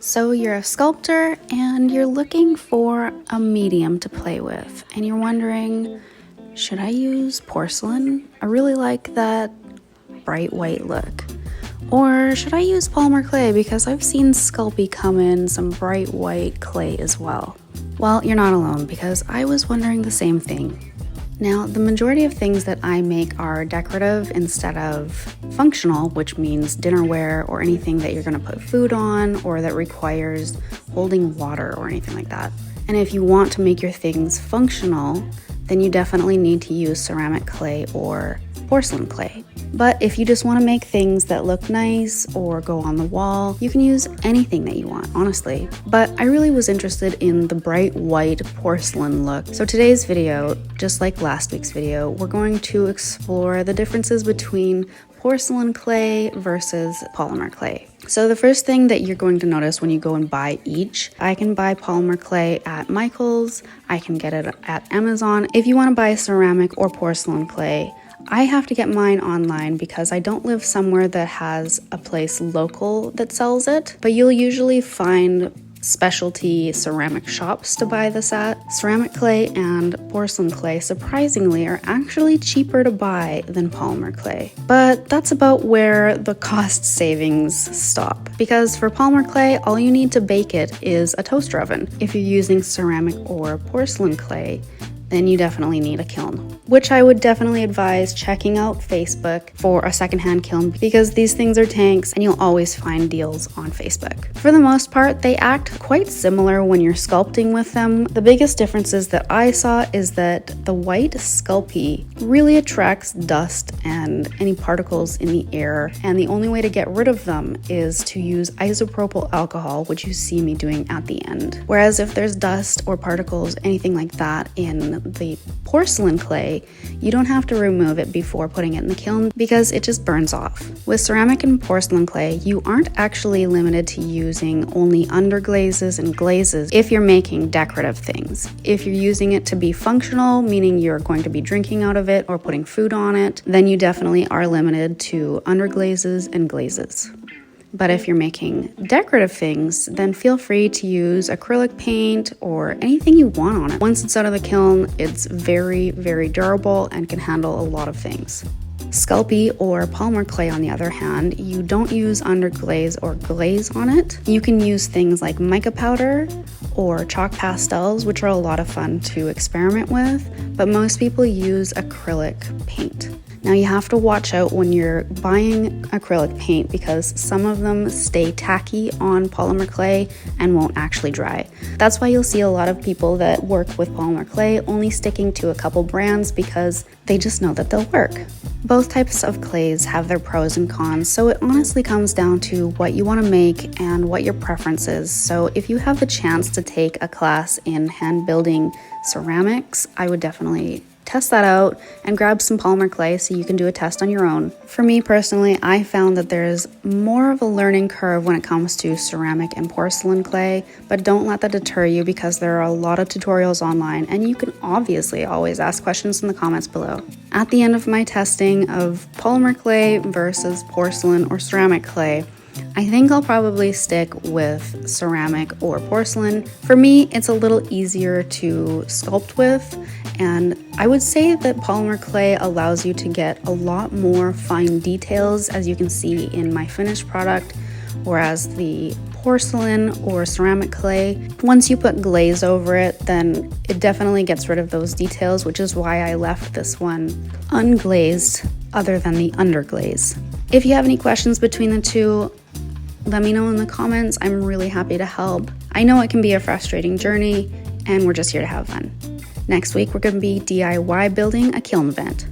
So you're a sculptor and you're looking for a medium to play with, and you're wondering, should I use porcelain? I really like that bright white look. Or should I use polymer clay because I've seen Sculpey come in some bright white clay as well? Well, you're not alone because I was wondering the same thing. Now, the majority of things that I make are decorative instead of functional, which means dinnerware or anything that you're going to put food on or that requires holding water or anything like that. And if you want to make your things functional, then you definitely need to use ceramic clay or porcelain clay. But if you just want to make things that look nice or go on the wall, you can use anything that you want, honestly. But I really was interested in the bright white porcelain look. So today's video, just like last week's video, we're going to explore the differences between porcelain clay versus polymer clay. So the first thing that you're going to notice when you go and buy each, I can buy polymer clay at Michael's, I can get it at Amazon. If you want to buy ceramic or porcelain clay, I have to get mine online because I don't live somewhere that has a place local that sells it, but you'll usually find specialty ceramic shops to buy this at. Ceramic clay and porcelain clay, surprisingly, are actually cheaper to buy than polymer clay. But that's about where the cost savings stop. Because for polymer clay, all you need to bake it is a toaster oven. If you're using ceramic or porcelain clay, then you definitely need a kiln, which I would definitely advise checking out Facebook for a secondhand kiln because these things are tanks and you'll always find deals on Facebook. For the most part, they act quite similar when you're sculpting with them. The biggest differences that I saw is that the white Sculpey really attracts dust and any particles in the air, and the only way to get rid of them is to use isopropyl alcohol, which you see me doing at the end. Whereas if there's dust or particles, anything like that in the porcelain clay, you don't have to remove it before putting it in the kiln because it just burns off. With ceramic and porcelain clay, you aren't actually limited to using only underglazes and glazes if you're making decorative things. If you're using it to be functional, meaning you're going to be drinking out of it or putting food on it, then you definitely are limited to underglazes and glazes. But if you're making decorative things, then feel free to use acrylic paint or anything you want on it. Once it's out of the kiln, it's very, very durable and can handle a lot of things. Sculpey or polymer clay, on the other hand, you don't use underglaze or glaze on it. You can use things like mica powder or chalk pastels, which are a lot of fun to experiment with, but most people use acrylic paint. Now you have to watch out when you're buying acrylic paint because some of them stay tacky on polymer clay and won't actually dry. That's why you'll see a lot of people that work with polymer clay only sticking to a couple brands because they just know that they'll work. Both types of clays have their pros and cons, so it honestly comes down to what you want to make and what your preference is. So if you have the chance to take a class in hand building ceramics, I would definitely test that out and grab some polymer clay so you can do a test on your own. For me personally, I found that there's more of a learning curve when it comes to ceramic and porcelain clay, but don't let that deter you because there are a lot of tutorials online and you can obviously always ask questions in the comments below. At the end of my testing of polymer clay versus porcelain or ceramic clay, I think I'll probably stick with ceramic or porcelain. For me, it's a little easier to sculpt with, and I would say that polymer clay allows you to get a lot more fine details, as you can see in my finished product, whereas the porcelain or ceramic clay, once you put glaze over it, then it definitely gets rid of those details, which is why I left this one unglazed other than the underglaze. If you have any questions between the two, let me know in the comments. I'm really happy to help. I know it can be a frustrating journey, and we're just here to have fun. Next week, we're going to be DIY building a kiln vent.